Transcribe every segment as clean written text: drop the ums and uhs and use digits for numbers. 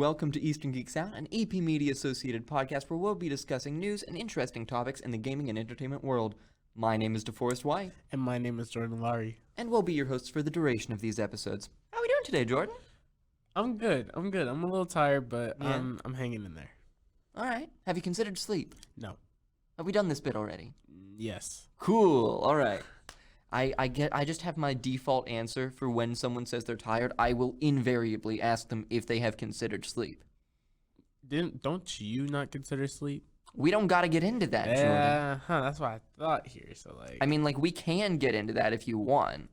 welcome to Eastern Geeks Out, an EP Media associated podcast where we'll be discussing news and interesting topics in the gaming and entertainment world. My name is Deforest White. And my name is Jordan Lowry. And we'll be your hosts for the duration of these episodes. How are we doing today, Jordan? I'm good. I'm a little tired, but Yeah. I'm hanging in there. Alright. Have you considered sleep? No. Have we done this bit already? Yes. Cool. Alright. I just have my default answer for when someone says they're tired. I will invariably ask them if they have considered sleep. Don't you not consider sleep? We don't gotta get into that, Jordan. Yeah, that's what I thought here. So I mean, like, we can get into that if you want.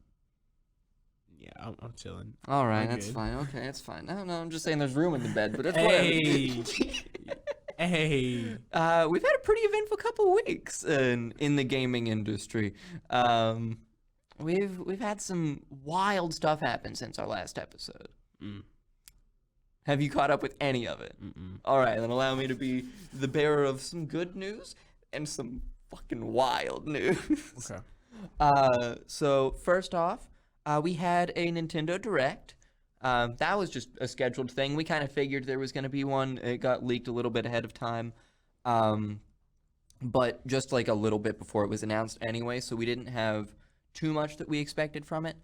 yeah, I'm chilling. All right, I'm that's good. fine. Okay, that's fine. No, I'm just saying there's room in the bed, but it's Hey. whatever. Hey. We've had a pretty eventful couple weeks in the gaming industry. We've had some wild stuff happen since our last episode. Mm. Have you caught up with any of it? Mm-mm. All right, then allow me to be the bearer of some good news and some fucking wild news. Okay. So first off, we had a Nintendo Direct. That was just a scheduled thing. We kind of figured there was going to be one. It got leaked a little bit ahead of time, but just like a little bit before it was announced anyway, so we didn't have too much that we expected from it.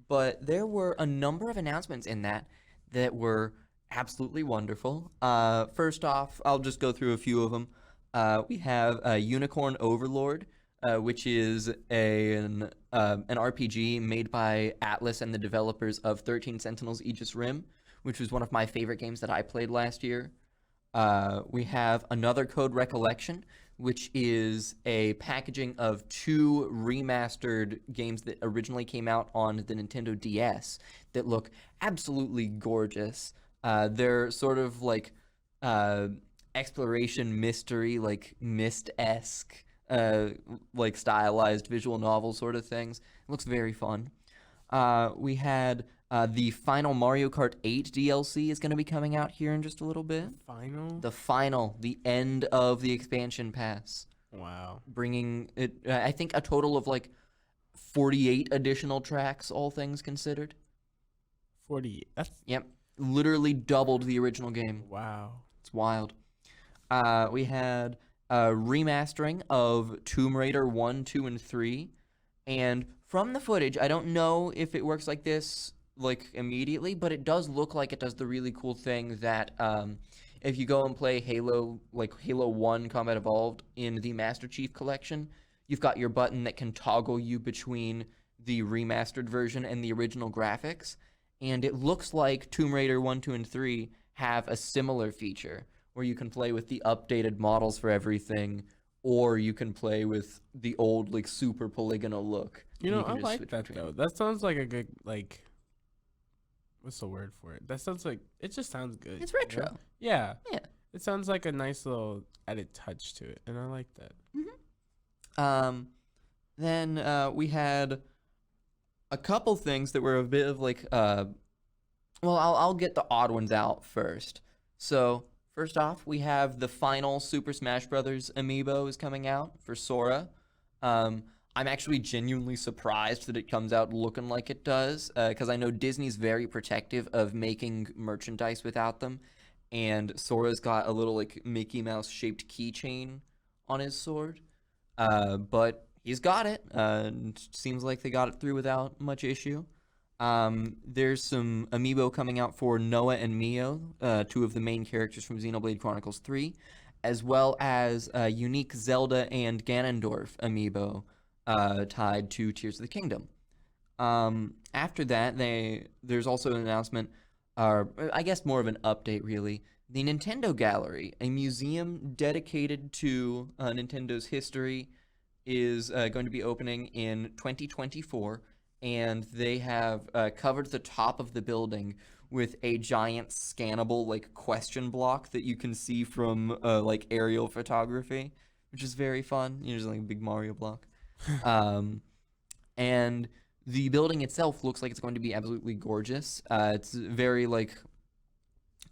But there were a number of announcements in that were absolutely wonderful. First off, I'll just go through a few of them. We have Unicorn Overlord, which is an RPG made by Atlas and the developers of 13 Sentinels Aegis Rim, which was one of my favorite games that I played last year. We have another Code Recollection, which is a packaging of two remastered games that originally came out on the Nintendo DS that look absolutely gorgeous. They're sort of like exploration mystery, like Myst-esque, like stylized visual novel sort of things. It looks very fun. We had the final Mario Kart 8 DLC is going to be coming out here in just a little bit. The end of the expansion pass. Wow. Bringing it, I think, a total of like 48 additional tracks, all things considered. 40. Yep. Literally doubled the original game. Wow. It's wild. We had a remastering of Tomb Raider 1, 2, and 3. And from the footage, I don't know if it works like this like immediately, but it does look like it does the really cool thing that if you go and play Halo 1 Combat Evolved in the Master Chief Collection, you've got your button that can toggle you between the remastered version and the original graphics. And it looks like Tomb Raider 1, 2, and 3 have a similar feature where you can play with the updated models for everything, or you can play with the old, like, super polygonal look. You know, can I just like switch that, between though. That sounds like a good, like, what's the word for it? That sounds like, it just sounds good. It's you know? retro. Yeah. Yeah. It sounds like a nice little added touch to it, and I like that. Then we had a couple things that were a bit of like, well, I'll get the odd ones out first. So first off, we have the final Super Smash Bros. Amiibo is coming out for Sora. I'm actually genuinely surprised that it comes out looking like it does, because I know Disney's very protective of making merchandise without them, and Sora's got a little like Mickey Mouse shaped keychain on his sword, but he's got it. And seems like they got it through without much issue. There's some amiibo coming out for Noah and Mio, two of the main characters from Xenoblade Chronicles 3, as well as a unique Zelda and Ganondorf amiibo tied to Tears of the Kingdom. After that, there's also an announcement, I guess more of an update really. The Nintendo Gallery, a museum dedicated to Nintendo's history, is going to be opening in 2024. And they have covered the top of the building with a giant scannable like question block that you can see from like aerial photography, which is very fun. You know, just like a big Mario block. And the building itself looks like it's going to be absolutely gorgeous. It's very like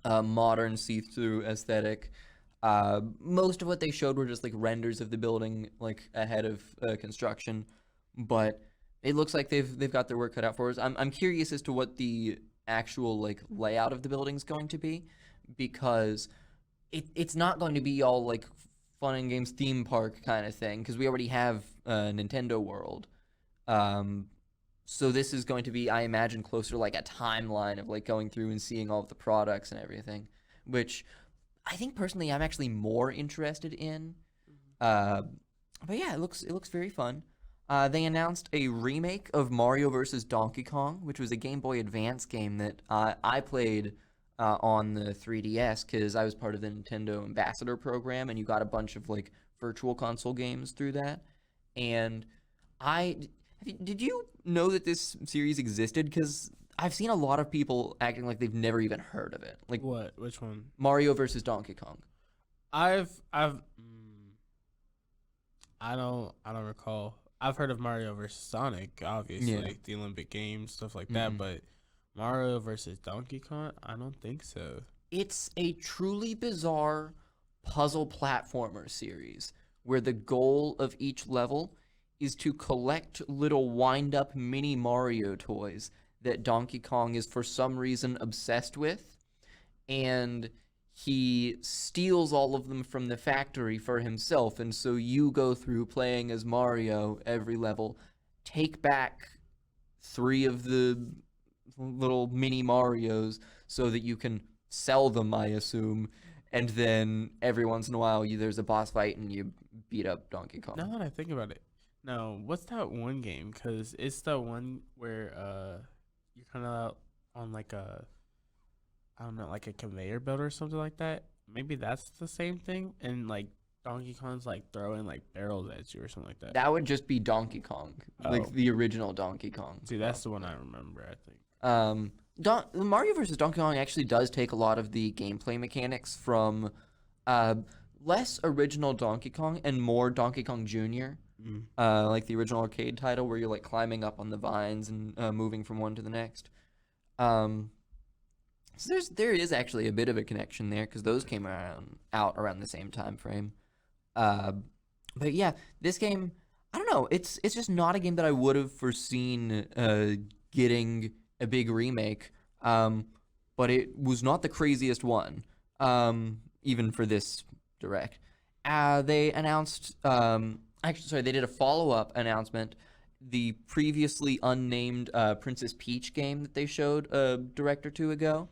modern see-through aesthetic. Most of what they showed were just like renders of the building like ahead of construction, but it looks like they've got their work cut out for us. I'm curious as to what the actual like layout of the building's going to be, because it's not going to be all like fun and games theme park kind of thing because we already have Nintendo World. Um, so this is going to be, I imagine, closer to like a timeline of like going through and seeing all of the products and everything, which I think personally I'm actually more interested in. Uh, but yeah, it looks very fun. They announced a remake of Mario vs. Donkey Kong, which was a Game Boy Advance game that I played on the 3DS because I was part of the Nintendo Ambassador program, and you got a bunch of like virtual console games through that. And I did you know that this series existed? Because I've seen a lot of people acting like they've never even heard of it, like What? Which one? Mario vs. Donkey Kong. I don't recall. I've heard of Mario versus Sonic, obviously, Yeah. the Olympic Games, stuff like that, but Mario versus Donkey Kong, I don't think so. It's a truly bizarre puzzle platformer series where the goal of each level is to collect little wind up mini Mario toys that Donkey Kong is for some reason obsessed with. And he steals all of them from the factory for himself. And so you go through playing as Mario every level, take back 3 of the little mini Marios so that you can sell them, I assume. And then every once in a while, there's a boss fight and you beat up Donkey Kong. Now that I think about it, no, what's that one game? Because it's the one where you're kind of on like a, I don't know, like a conveyor belt or something like that. Maybe that's the same thing, and like Donkey Kong's like throwing like barrels at you or something like that. That would just be Donkey Kong, like Oh. the original Donkey Kong. See, that's the one I remember, I think. Mario vs. Donkey Kong actually does take a lot of the gameplay mechanics from less original Donkey Kong and more Donkey Kong Jr., like the original arcade title where you're like climbing up on the vines and moving from one to the next. So there is actually a bit of a connection there because those came out around the same time frame. But yeah, this game, I don't know. It's just not a game that I would have foreseen getting a big remake. But it was not the craziest one, even for this direct. They announced, actually, sorry, they did a follow-up announcement. The previously unnamed Princess Peach game that they showed a direct or two ago.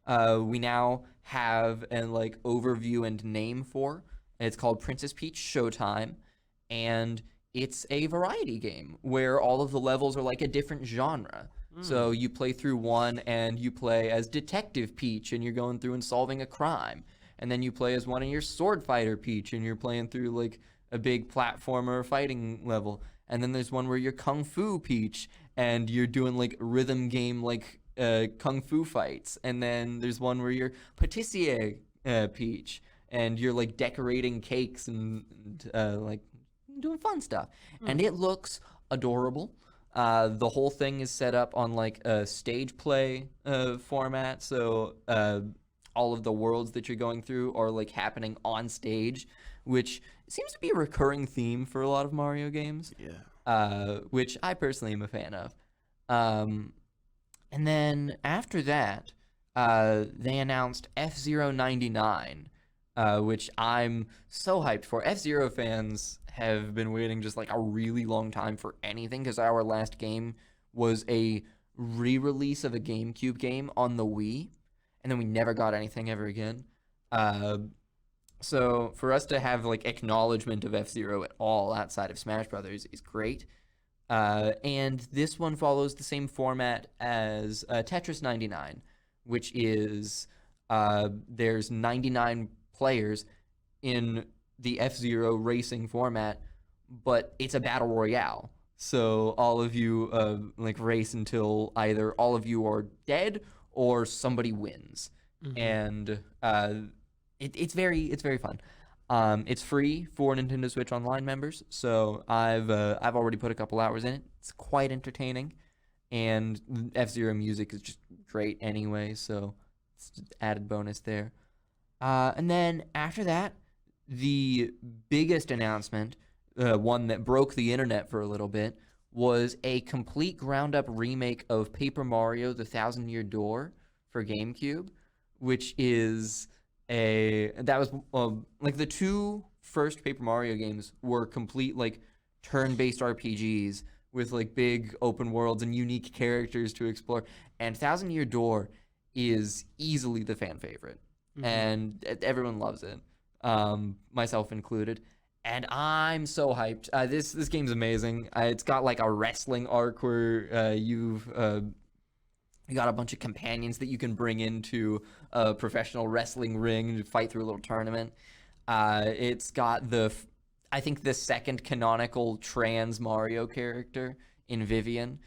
We now have an like overview and name for. It's called Princess Peach Showtime, and it's a variety game where all of the levels are like a different genre. So you play through one and you play as Detective Peach and you're going through and solving a crime. And then you play as one and you're Sword Fighter Peach and you're playing through like a big platformer fighting level. And then there's one where you're Kung Fu Peach and you're doing like rhythm game like Kung Fu fights. And then there's one where you're Patissier Peach and you're like decorating cakes and like doing fun stuff. And it looks adorable. The whole thing is set up on like a stage play format, so all of the worlds that you're going through are like happening on stage, which seems to be a recurring theme for a lot of Mario games. Yeah. Which I personally am a fan of. And then after that, they announced F-Zero 99, which I'm so hyped for. F-Zero fans have been waiting just like a really long time for anything because our last game was a re-release of a GameCube game on the Wii, and then we never got anything ever again. So for us to have like acknowledgement of F-Zero at all outside of Smash Brothers is great. And this one follows the same format as Tetris 99, which is there's 99 players in the F-Zero racing format, but it's a battle royale. So all of you like race until either all of you are dead or somebody wins. And it's very fun. It's free for Nintendo Switch Online members, so I've already put a couple hours in it. It's quite entertaining, and F-Zero music is just great anyway, so it's just added bonus there. And then after that, the biggest announcement, one that broke the internet for a little bit, was a complete ground-up remake of Paper Mario: The Thousand Year Door for GameCube, which is that was like the two first Paper Mario games were complete like turn-based RPGs with like big open worlds and unique characters to explore. And Thousand Year Door is easily the fan favorite, and everyone loves it, myself included. And I'm so hyped. This game's amazing. It's got like a wrestling arc where you got a bunch of companions that you can bring into a professional wrestling ring to fight through a little tournament. It's got I think the second canonical trans Mario character in Vivian.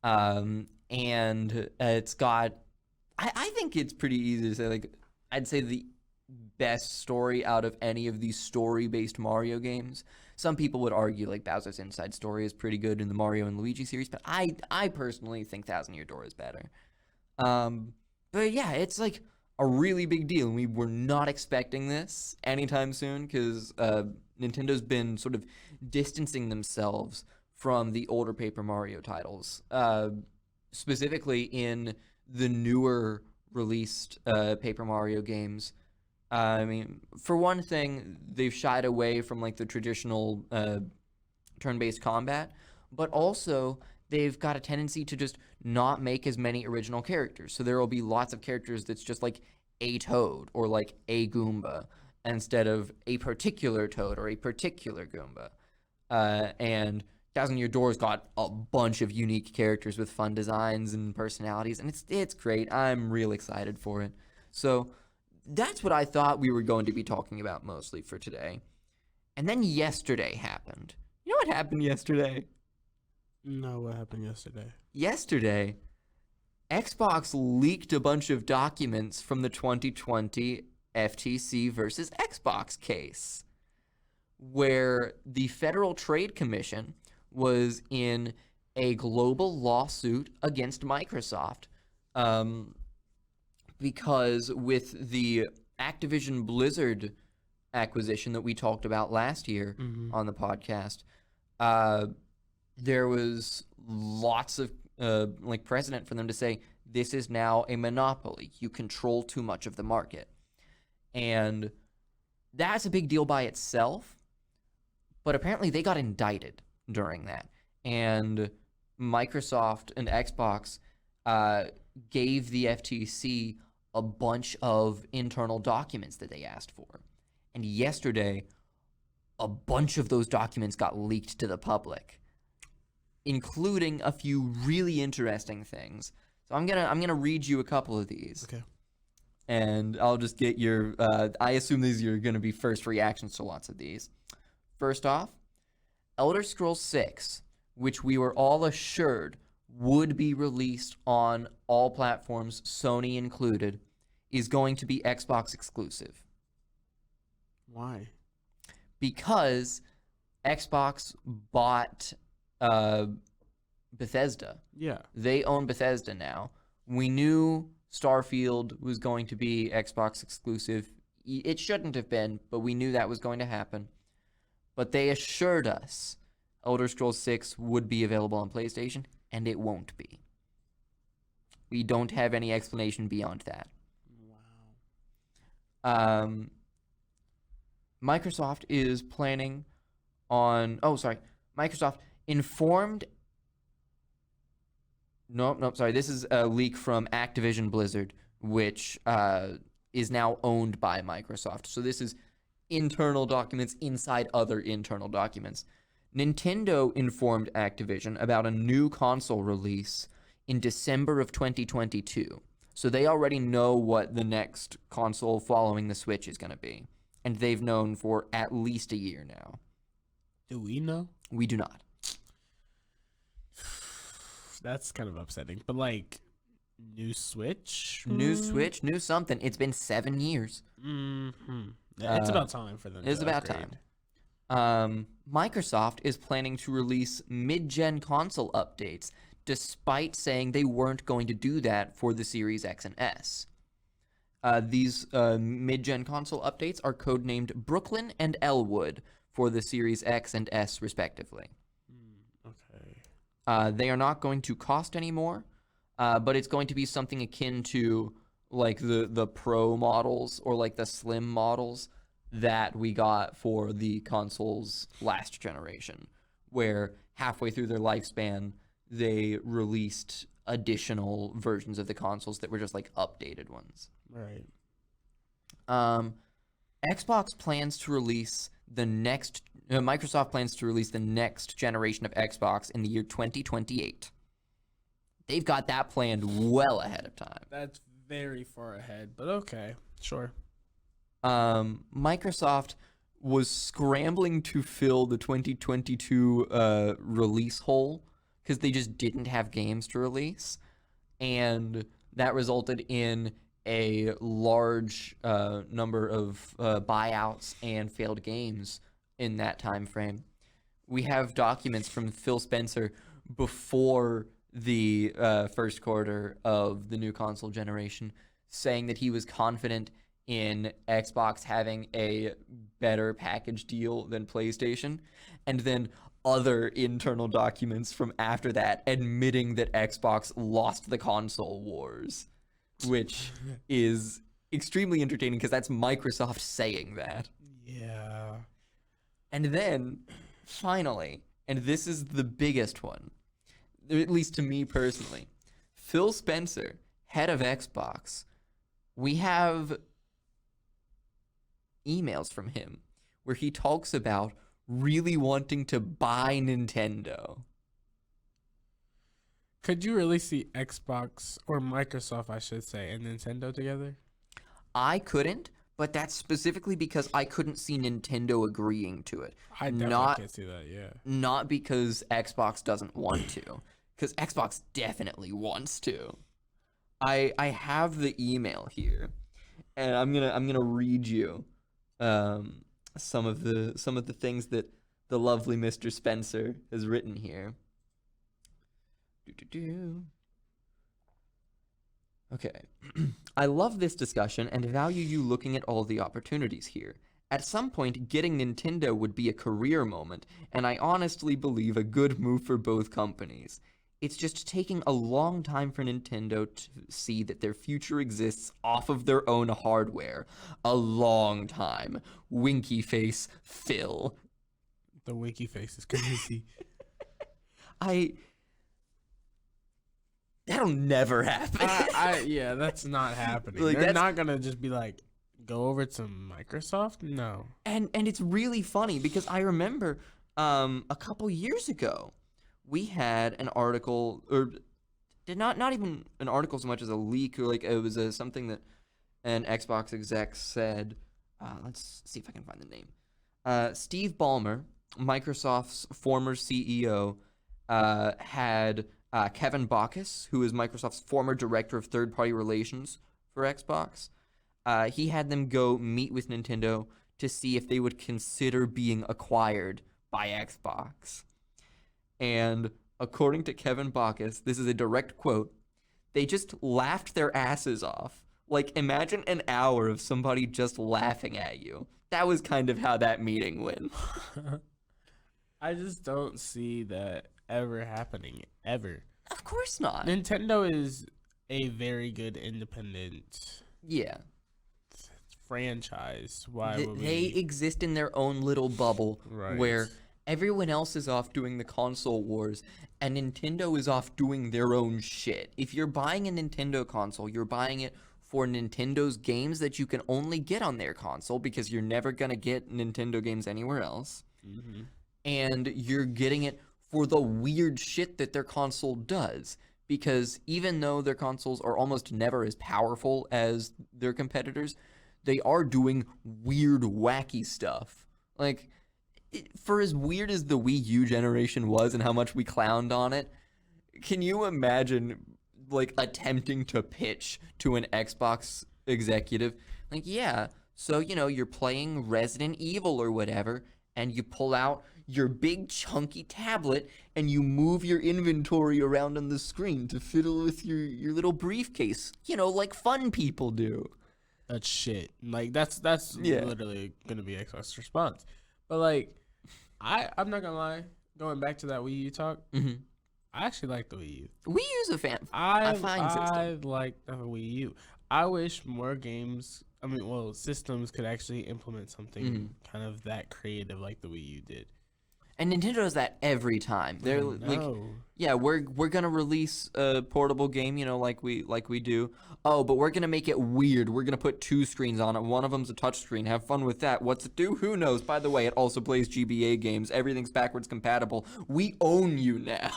And it's got, I think it's pretty easy to say, like, I'd say the best story out of any of these story-based Mario games. Some people would argue like Bowser's Inside Story is pretty good in the Mario and Luigi series, but I personally think Thousand Year Door is better. But yeah, it's like a really big deal, and we were not expecting this anytime soon because Nintendo's been sort of distancing themselves from the older Paper Mario titles, specifically in the newer released Paper Mario games. I mean, for one thing, they've shied away from like the traditional turn-based combat, but also they've got a tendency to just not make as many original characters. So there will be lots of characters that's just like a Toad or like a Goomba instead of a particular Toad or a particular Goomba. And Thousand Year Door's got a bunch of unique characters with fun designs and personalities, and it's great. I'm real excited for it. So that's what I thought we were going to be talking about mostly for today. And then yesterday happened. You know what happened yesterday? No, what happened yesterday? Yesterday, Xbox leaked a bunch of documents from the 2020 FTC versus Xbox case, where the Federal Trade Commission was in a global lawsuit against Microsoft, because with the Activision Blizzard acquisition that we talked about last year on the podcast, there was lots of like precedent for them to say this is now a monopoly. You control too much of the market. And that's a big deal by itself, but apparently they got indicted during that. And Microsoft and Xbox gave the FTC a bunch of internal documents that they asked for. And yesterday, a bunch of those documents got leaked to the public, including a few really interesting things. So I'm gonna read you a couple of these. Okay. And I'll just get your, I assume these are going to be first reactions to lots of these. First off, Elder Scrolls 6, which we were all assured would be released on all platforms, Sony included, is going to be Xbox exclusive. Why? Because Xbox bought Bethesda. Yeah. They own Bethesda now. We knew Starfield was going to be Xbox exclusive. It shouldn't have been, but we knew that was going to happen. But they assured us Elder Scrolls 6 would be available on PlayStation, and it won't be. We don't have any explanation beyond that. Wow. Microsoft is planning on... Oh, sorry. Microsoft informed... Nope, sorry. This is a leak from Activision Blizzard, which is now owned by Microsoft. So this is internal documents inside other internal documents. Nintendo informed Activision about a new console release in December of 2022. So they already know what the next console following the Switch is going to be. And they've known for at least a year now. Do we know? We do not. That's kind of upsetting. But like, new Switch? New Switch, new something. It's been 7 years. Mm-hmm. It's about time for them. It's about time. Microsoft is planning to release mid-gen console updates, despite saying they weren't going to do that for the Series X and S. These mid-gen console updates are codenamed Brooklyn and Elwood for the Series X and S, respectively. Okay. They are not going to cost any more, but it's going to be something akin to like the pro models or like the slim models that we got for the consoles last generation, where halfway through their lifespan they released additional versions of the consoles that were just like updated ones. Right. Um, Xbox plans to release the next. Microsoft plans to release the next generation of Xbox in the year 2028. They've got that planned well ahead of time. That's very far ahead, but okay, sure. Microsoft was scrambling to fill the 2022 release hole because they just didn't have games to release, and that resulted in a large number of buyouts and failed games in that time frame. We have documents from Phil Spencer before the first quarter of the new console generation saying that he was confident in Xbox having a better package deal than PlayStation, and then other internal documents from after that admitting that Xbox lost the console wars, which is extremely entertaining because that's Microsoft saying that. Yeah. And then, finally, and this is the biggest one, at least to me personally, Phil Spencer, head of Xbox, we have emails from him where he talks about really wanting to buy Nintendo. Could you really see Xbox or Microsoft, I should say, and Nintendo together? I couldn't, but that's specifically because I couldn't see Nintendo agreeing to it. I definitely can't see that, yeah. Not because Xbox doesn't want to, because Xbox definitely wants to. I have the email here, and I'm gonna read you some of the things that the lovely Mr. Spencer has written here. Okay. I love this discussion and value you looking at all the opportunities here. At some point, getting Nintendo would be a career moment, and I honestly believe a good move for both companies. It's just taking a long time for Nintendo to see that their future exists off of their own hardware. A long time. Winky face Phil. The winky face is crazy. That'll never happen. Yeah, that's not happening. Like, They're not gonna just be like, go over to Microsoft. No. And it's really funny because I remember a couple years ago we had an article, or not even an article so much as a leak, or like it was something that an Xbox exec said. Let's see if I can find the name. Steve Ballmer, Microsoft's former CEO, had Kevin Bacchus, who is Microsoft's former director of third-party relations for Xbox. He had them go meet with Nintendo to see if they would consider being acquired by Xbox. And according to Kevin Bacchus, this is a direct quote, they just laughed their asses off. Like, imagine an hour of somebody just laughing at you. That was kind of how that meeting went. I just don't see that ever happening, ever. Of course not. Nintendo is a very good independent franchise. Why would they exist in their own little bubble where everyone else is off doing the console wars and Nintendo is off doing their own shit. If you're buying a Nintendo console, you're buying it for Nintendo's games that you can only get on their console because you're never going to get Nintendo games anywhere else. Mm-hmm. And you're getting it for the weird shit that their console does. Because even though their consoles are almost never as powerful as their competitors, they are doing weird, wacky stuff. Like, for as weird as the Wii U generation was and how much we clowned on it, can you imagine, like, attempting to pitch to an Xbox executive? Like, yeah, so, you know, you're playing Resident Evil or whatever, and you pull out your big chunky tablet and you move your inventory around on the screen to fiddle with your little briefcase, you know, like fun people do. That's shit. Like, that's literally gonna be Xbox's response. But like, I'm not gonna lie. Going back to that Wii U talk, Mm-hmm. I actually like the Wii U. We use a fine system. I like the Wii U. I wish more games. I mean, well, systems could actually implement something kind of that creative like the Wii U did. And Nintendo does that every time. They're like, yeah, we're gonna release a portable game, like we do. Oh, but we're gonna make it weird. We're gonna put 2 screens on it. One of them's a touch screen. Have fun with that. What's it do? Who knows? By the way, it also plays GBA games. Everything's backwards compatible. We own you now.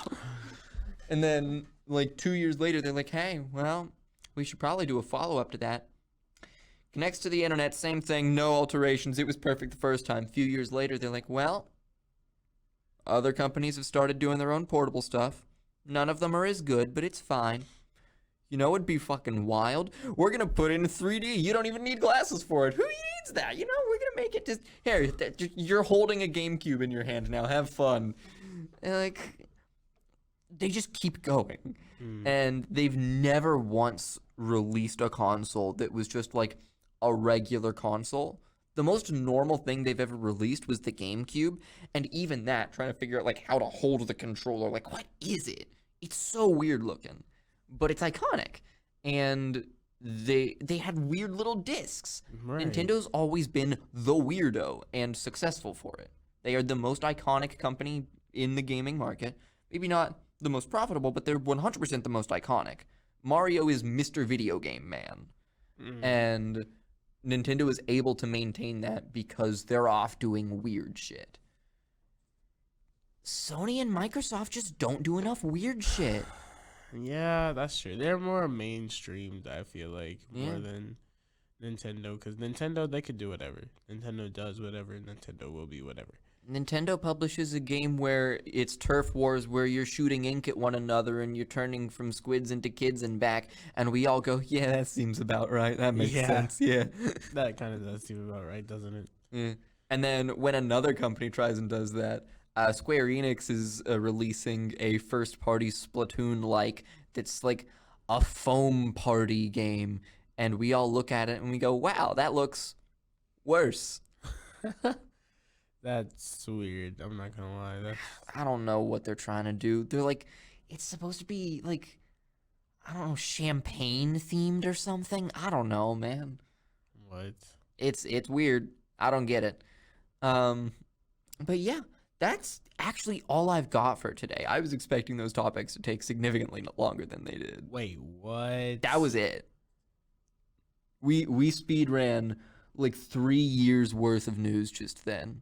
And then, like 2 years later, they're like, hey, well, we should probably do a follow-up to that. Connects to the internet, same thing, no alterations. It was perfect the first time. A few years later, they're like, well, other companies have started doing their own portable stuff. None of them are as good, but it's fine. You know what'd be fucking wild? We're gonna put in 3D. You don't even need glasses for it. Who needs that? We're gonna make it just... Here, you're holding a GameCube in your hand now. Have fun. And like, they just keep going. And they've never once released a console that was just like a regular console. The most normal thing they've ever released was the GameCube, and even that, trying to figure out like how to hold the controller, like what is it? It's so weird looking, but it's iconic. And they had weird little discs. Right. Nintendo's always been the weirdo and successful for it. They are the most iconic company in the gaming market. Maybe not the most profitable, but they're 100% the most iconic. Mario is Mr. Video Game Man. And Nintendo is able to maintain that because they're off doing weird shit. Sony and Microsoft just don't do enough weird shit. Yeah, that's true. They're more mainstreamed, I feel like, more than Nintendo. Because Nintendo, they could do whatever. Nintendo does whatever. Nintendo will be whatever. Nintendo publishes a game where it's turf wars, where you're shooting ink at one another and you're turning from squids into kids and back, and we all go, yeah, that seems about right. That makes sense. Yeah. That kind of does seem about right, doesn't it? Yeah. And then when another company tries and does that, Square Enix is releasing a first-party Splatoon-like that's like a foam party game, and we all look at it and we go, wow, that looks worse. That's weird. I'm not gonna lie. I don't know what they're trying to do. They're like, it's supposed to be like, I don't know, champagne themed or something. I don't know, man. What? It's weird. I don't get it. But yeah, that's actually all I've got for today. I was expecting those topics to take significantly longer than they did. Wait, what? That was it. We speed ran like 3 years worth of news just then.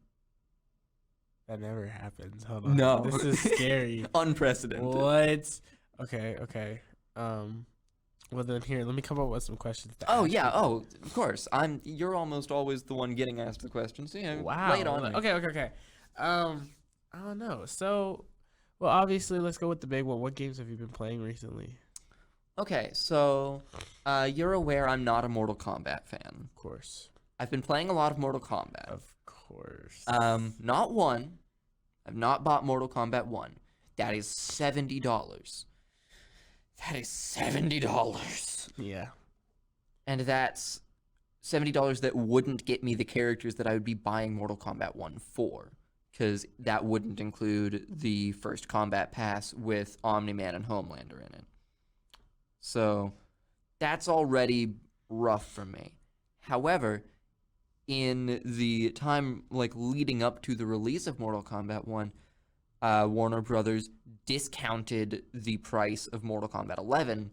That never happens. Hold on. No. This is scary. Unprecedented. What? Okay. Well then, here, let me come up with some questions. Oh yeah. Oh, of course. You're almost always the one getting asked the questions. So, yeah. Wow. Lay it on me. Okay. I don't know. So, well, obviously, let's go with the big one. What games have you been playing recently? Okay, so you're aware I'm not a Mortal Kombat fan. Of course. I've been playing a lot of Mortal Kombat. Of course. Not one. I've not bought Mortal Kombat 1. That is $70. That is $70. Yeah. And that's $70 that wouldn't get me the characters that I would be buying Mortal Kombat 1 for. Because that wouldn't include the first combat pass with Omni-Man and Homelander in it. So that's already rough for me. However, in the time like leading up to the release of Mortal Kombat 1, Warner Brothers discounted the price of Mortal Kombat 11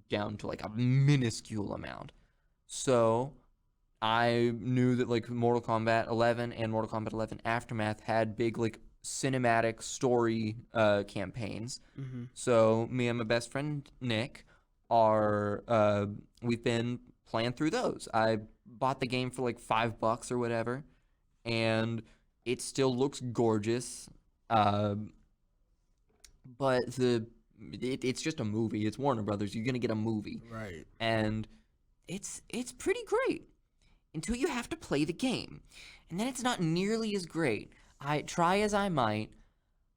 down to like a minuscule amount. So I knew that like Mortal Kombat 11 and Mortal Kombat 11 Aftermath had big like cinematic story campaigns. Mm-hmm. So me and my best friend Nick we've been playing through those. I bought the game for like $5 or whatever, and it still looks gorgeous. But it's just a movie. It's Warner Brothers. You're gonna get a movie, right? And it's pretty great until you have to play the game, and then it's not nearly as great. I try as I might,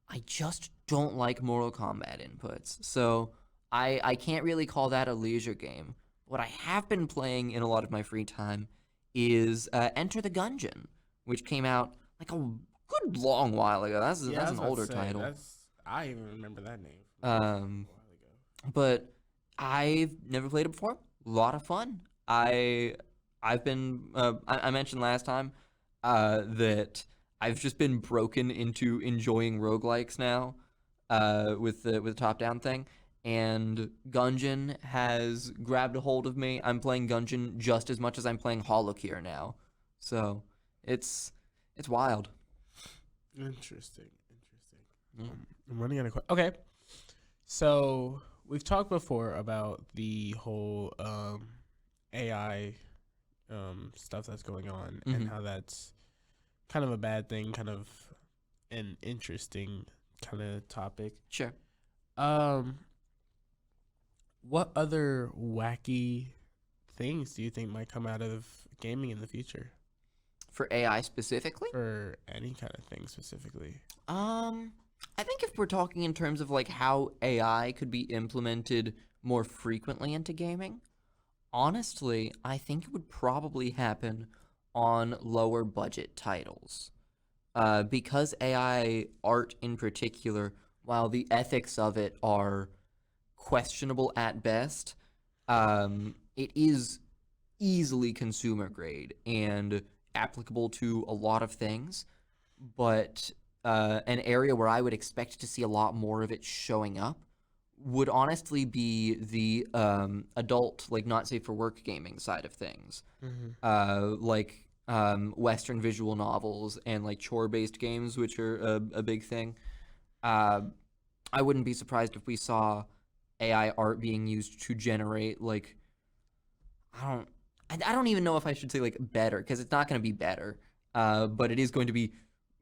I just don't like Mortal Kombat inputs. So I can't really call that a leisure game. What I have been playing in a lot of my free time is Enter the Gungeon, which came out like a good long while ago. That's an older title. I even remember that name Um, a while ago. but I've never played it before. A lot of fun. I've been I mentioned last time that I've just been broken into enjoying roguelikes now with the top down thing. And Gungeon has grabbed a hold of me. I'm playing Gungeon just as much as I'm playing Holocure now. So it's wild. Interesting. Mm. I'm running out of questions. Okay. So we've talked before about the whole AI stuff that's going on and Mhm. how that's kind of a bad thing, kind of an interesting kind of topic. Sure. Um, what other wacky things do you think might come out of gaming in the future For AI specifically? for any kind of thing specifically? I think if we're talking in terms of like how AI could be implemented more frequently into gaming, honestly, I think it would probably happen on lower budget titles. Because AI art in particular, while the ethics of it are questionable at best, it is easily consumer grade and applicable to a lot of things. But an area where I would expect to see a lot more of it showing up would honestly be the adult, like not safe for work gaming side of things, like Western visual novels and like chore-based games, which are a big thing. Uh, I wouldn't be surprised if we saw AI art being used to generate like I don't I don't even know if I should say like better because it's not going to be better, but it is going to be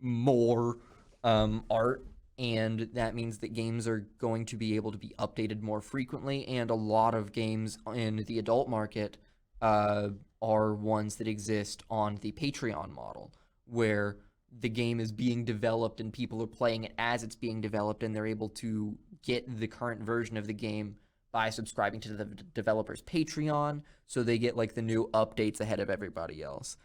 more art, and that means that games are going to be able to be updated more frequently. And a lot of games in the adult market are ones that exist on the Patreon model, where the game is being developed and people are playing it as it's being developed, and they're able to get the current version of the game by subscribing to the developer's Patreon, so they get like the new updates ahead of everybody else.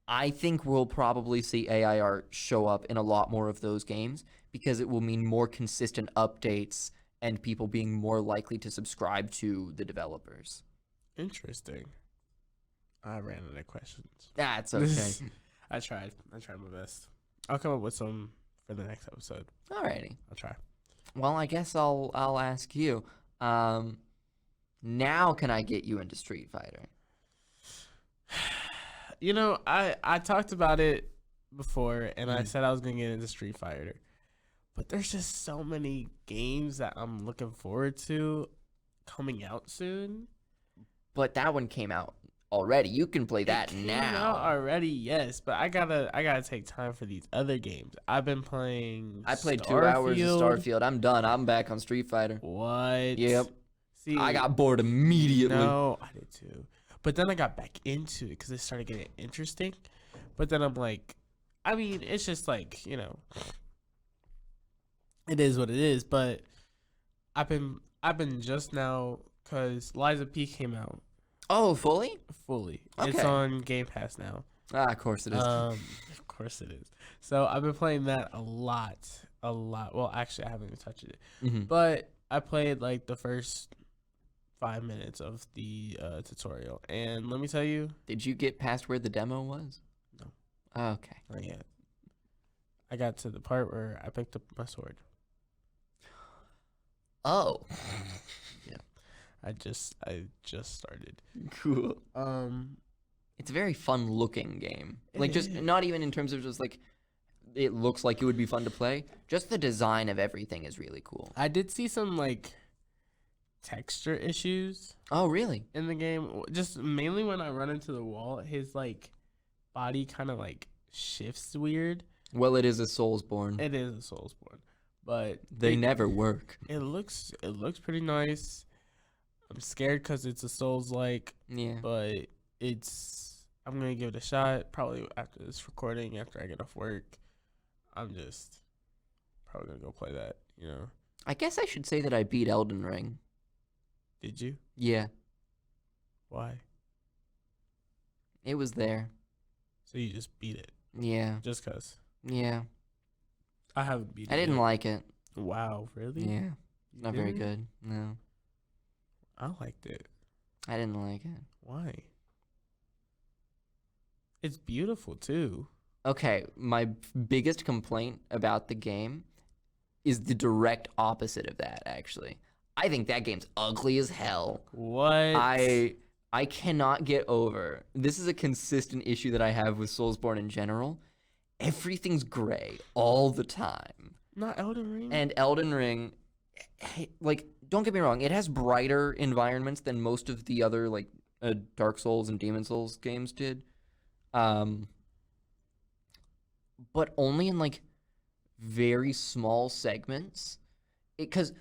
I think we'll probably see AI art show up in a lot more of those games because it will mean more consistent updates and people being more likely to subscribe to the developers. Interesting. I ran out of questions. That's okay. I tried. I tried my best. I'll come up with some for the next episode. Alrighty. I'll try. Well, I guess I'll ask you. Now can I get you into Street Fighter? You know, I talked about it before, and I said I was gonna get into Street Fighter, but there's just so many games that I'm looking forward to coming out soon. But that one came out already. You can play that It came now. out already, yes, but I gotta take time for these other games. I've been playing. I played 2 hours of Starfield. I'm done. I'm back on Street Fighter. What? Yep. See, I got bored immediately. No, I did too. But then I got back into it because it started getting interesting. But then I'm like, I mean, it's just like, you know, it is what it is. But I've been just now because Liza P came out Oh, fully? fully. Okay. It's on Game Pass now. Ah, of course it is. Of course it is. So I've been playing that a lot. Well, actually, I haven't even touched it. Mhm. But I played like the first 5 minutes of the tutorial, and let me tell you, Did you get past where the demo was? No. Okay. not yet. I got to the part where I picked up my sword. Oh. I just started. Cool. Um, It's a very fun looking game. It Like, just is. not even in terms of just like it looks like it would be fun to play. Just the design of everything is really cool. I did see some like texture issues Oh, really? in the game. Just mainly when I run into the wall, his like body kind of like shifts weird. Well, it is a Soulsborne. It is a Soulsborne, but They never work. it looks pretty nice. I'm scared because it's a Souls like, Yeah. but I'm gonna give it a shot. Probably after this recording, after I get off work, I'm just probably gonna go play that. You know? I guess I should say that I beat Elden Ring. Did you? Yeah. Why? It was there. So you just beat it Yeah. just cause? Yeah. I haven't beat it. I didn't yet. like it. Wow, really? Yeah, You not very didn't? good. No, I liked it. I didn't like it. Why? It's beautiful too. Okay, my biggest complaint about the game is the direct opposite of that, actually. I think that game's ugly as hell. What? I cannot get over. This is a consistent issue that I have with Soulsborne in general. Everything's gray all the time. Not Elden Ring? And Elden Ring, like, don't get me wrong, it has brighter environments than most of the other like Dark Souls and Demon Souls games did. But only in like very small segments. Because,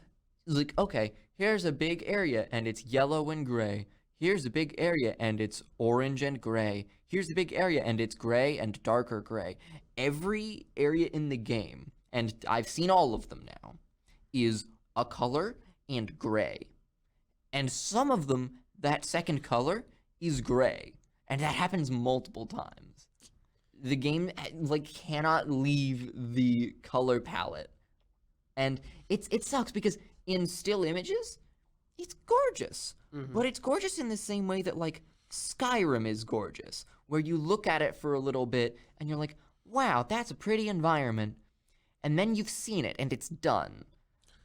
like, okay, here's a big area and it's yellow and gray. Here's a big area and it's orange and gray. Here's a big area and it's gray and darker gray. Every area in the game, and I've seen all of them now, is a color and gray. And some of them, that second color is gray. And that happens multiple times. The game like cannot leave the color palette. And it sucks because in still images, it's gorgeous. But it's gorgeous in the same way that like Skyrim is gorgeous, where you look at it for a little bit and you're like, wow, that's a pretty environment. And then you've seen it and it's done.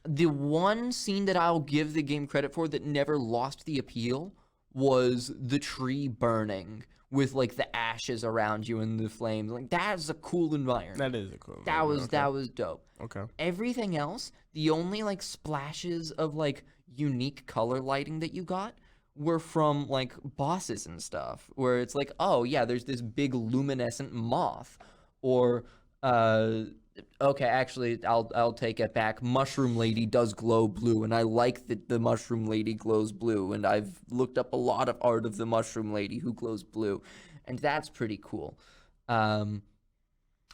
The one scene that I'll give the game credit for that never lost the appeal was the tree burning with like the ashes around you and the flames. Like that's a cool environment. That is a cool. That was dope. Okay. Everything else, the only like splashes of like unique color lighting that you got were from like bosses and stuff, where it's like, oh yeah, there's this big luminescent moth, or okay, actually, I'll take it back. Mushroom Lady does glow blue, and I like that the Mushroom Lady glows blue, and I've looked up a lot of art of the Mushroom Lady who glows blue, and that's pretty cool.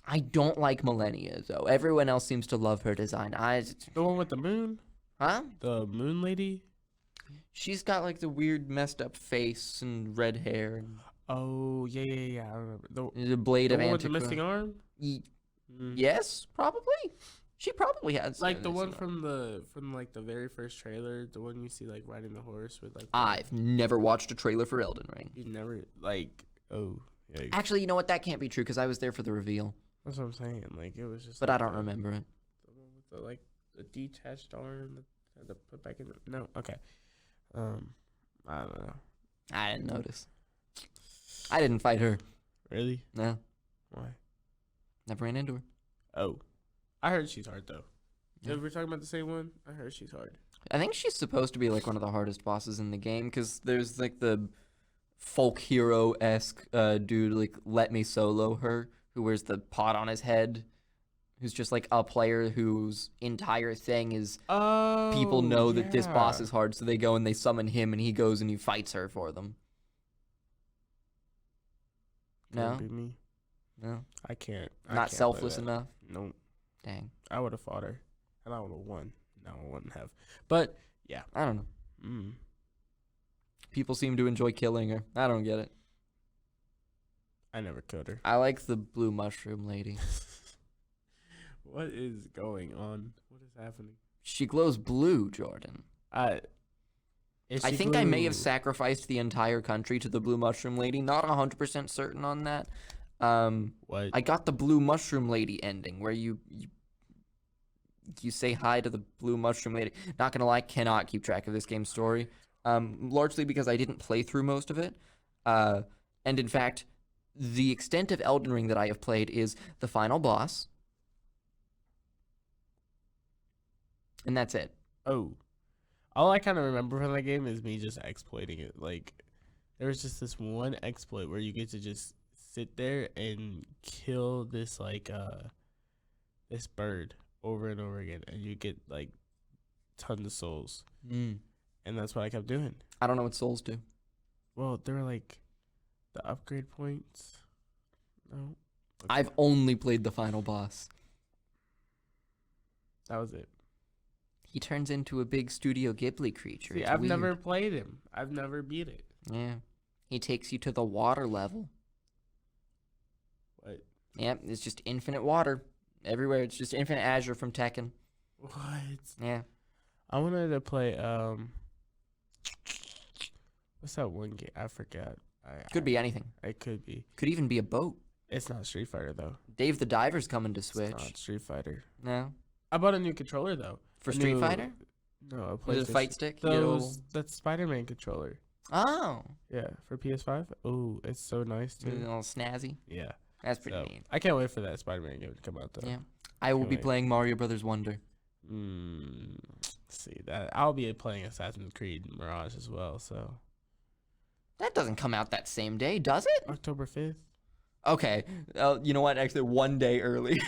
I don't like Millennia, though. Everyone else seems to love her design. The one with the moon? Huh? The moon lady? She's got, like, the weird messed up face and red hair. And Oh, yeah. I remember. the blade The of one with the Antiqua. missing arm? Yes, probably. She probably had Like the one missing arm. from like the very first trailer, the one you see like riding the horse with like. I've never watched a trailer for Elden Ring. You never like. Oh, yeah. Actually, you know what? That can't be true because I was there for the reveal, That's what I'm saying. Like it was just. but like, I don't remember it. The one with the like the detached arm that had to put back in. No, okay. I don't know. I didn't notice. I didn't fight her. Really? No, Why? never ran into her. Oh, I heard she's hard though. Yeah. If we're talking about the same one, I heard she's hard. I think she's supposed to be like one of the hardest bosses in the game because there's like the folk hero-esque dude, like Let Me Solo Her, who wears the pot on his head, who's just like a player whose entire thing is Oh, people know that this boss yeah. is hard, so they go and they summon him, and he goes and he fights her for them. No, Can't be me. no, I can't. not selfless enough. Nope. Dang, I would have fought her, and I would have won. No, I wouldn't have. But yeah. I don't know. Mm. People seem to enjoy killing her. I don't get it. I never killed her. I like the blue mushroom lady. What is going on? What is happening? She glows blue, Jordan. I think I may have sacrificed the entire country to the blue mushroom lady. Not 100% certain on that. What? I got the blue mushroom lady ending where you say hi to the blue mushroom lady. Not gonna lie, cannot keep track of this game's story. Largely because I didn't play through most of it. And in fact, the extent of Elden Ring that I have played is the final boss. And that's it. Oh. All I kind of remember from that game is me just exploiting it. Like, there was just this one exploit where you get to just sit there and kill this, like, this bird over and over again. And you get, like, tons of souls. And that's what I kept doing. I don't know what souls do. Well, there were, like, the upgrade points. No. Okay. I've only played the final boss. That was it. He turns into a big Studio Ghibli creature. See, It's I've weird. never played him. I've never beat it. Yeah. He takes you to the water level. What? Yep, it's just infinite water everywhere. It's just infinite Azure from Tekken. What? Yeah. I wanted to play what's that one game? I forgot. Could be anything. It could be. Could even be a boat. It's not Street Fighter though. Dave the Diver's coming to It's Switch. not Street Fighter. No. I bought a new controller though. For A Street new- Fighter? No, a Is it a PlayStation. fight stick? You get a little- That Spider-Man controller. Oh. Yeah, for PS5. Oh, it's so nice A too. little snazzy. Yeah. That's pretty So, neat. I can't wait for that Spider-Man game to come out though. Yeah. I will Can't be wait. playing Mario Brothers Wonder. See that I'll be playing Assassin's Creed Mirage as well. So That doesn't come out that same day, does it? October 5th. Okay. You know what? Actually, one day earlier.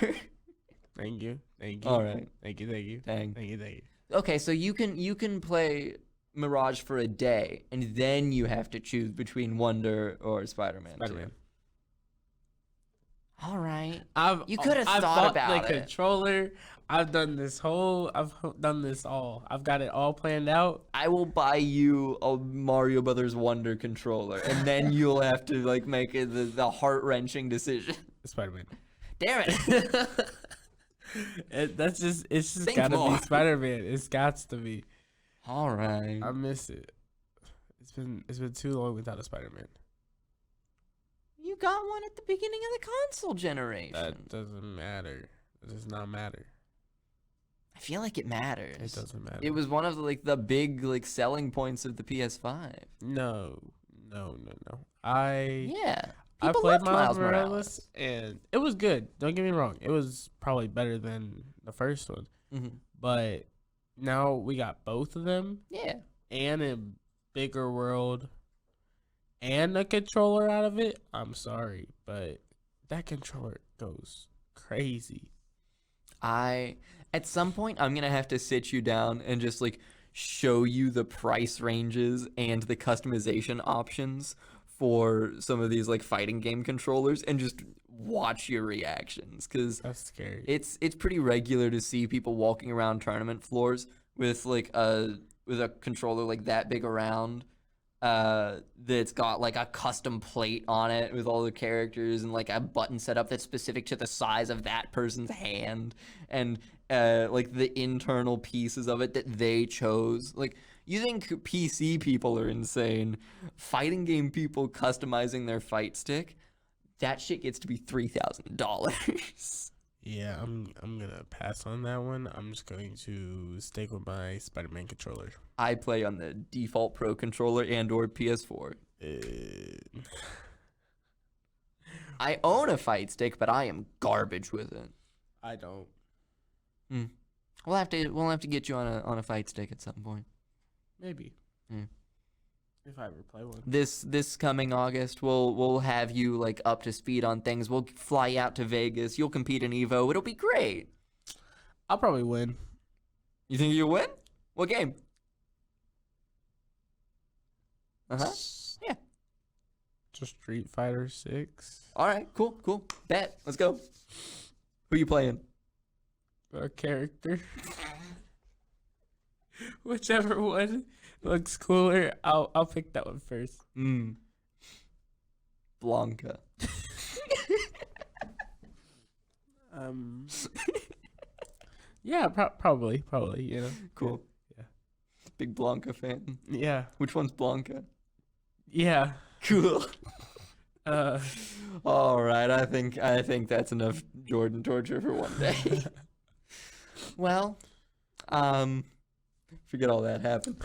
Thank you. Thank you. All right. Thank you. Thank you. Dang. Thank you. Thank you. Okay, so you can play Mirage for a day, and then you have to choose between Wonder or Spider-Man. Spider-Man. 2. All right. I've You coulda I've thought bought about the it. controller. I've done this all. I've got it all planned out. I will buy you a Mario Brothers Wonder controller, and then you'll have to like make the heart-wrenching decision. Spider-Man. Damn it. It's just Think gotta more. be Spider-Man. It's got to be. All right. I miss it. It's been too long without a Spider-Man. You got one at the beginning of the console generation. That doesn't matter. It does not matter. I feel like it matters. It doesn't matter. It was one of the big selling points of the PS5. No. Yeah. I People played loved Miles Morales, and it was good. Don't get me wrong. It was probably better than the first one. Mm-hmm. But now we got both of them Yeah. and a bigger world and a controller out of it. I'm sorry, but that controller goes crazy. At some point I'm gonna have to sit you down and just show you the price ranges and the customization options for some of these fighting game controllers and just watch your reactions, because That's scary. it's pretty regular to see people walking around tournament floors with a controller that big around that's got a custom plate on it with all the characters and a button set up that's specific to the size of that person's hand, and the internal pieces of it that they chose. You think PC people are insane? Fighting game people customizing their fight stick, that shit gets to be $3,000. Yeah, I'm gonna pass on that one. I'm just going to stick with my Spider-Man controller. I play on the default Pro controller and/or PS4. I own a fight stick, but I am garbage with it. I don't. We'll have to get you on a fight stick at some point. Maybe. Hmm. If I ever play one. This coming August, we'll have you up to speed on things. We'll fly out to Vegas. You'll compete in Evo. It'll be great. I'll probably win. You think you'll win? What game? Yeah. Just Street Fighter 6. All right. Cool. Bet. Let's go. Who you playing? A character. Whichever one looks cooler, I'll pick that one first. Blanca. Yeah, probably, you know. Cool. Yeah. Big Blanca fan. Yeah. Which one's Blanca? Yeah. Cool. All right. I think that's enough Jordan torture for one day. Well, forget all that happened.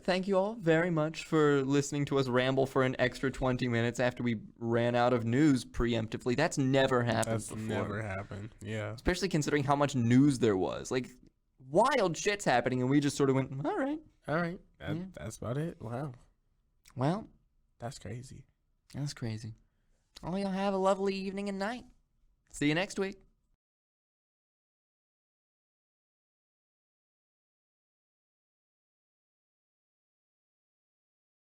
Thank you all very much for listening to us ramble for an extra 20 minutes after we ran out of news preemptively. That's never happened That's before. never happened. Yeah. Especially considering how much news there was. Wild shit's happening, and we just sort of went, all right. That's about it. Wow. Well, That's crazy. that's crazy. Well, y'all have a lovely evening and night. See you next week.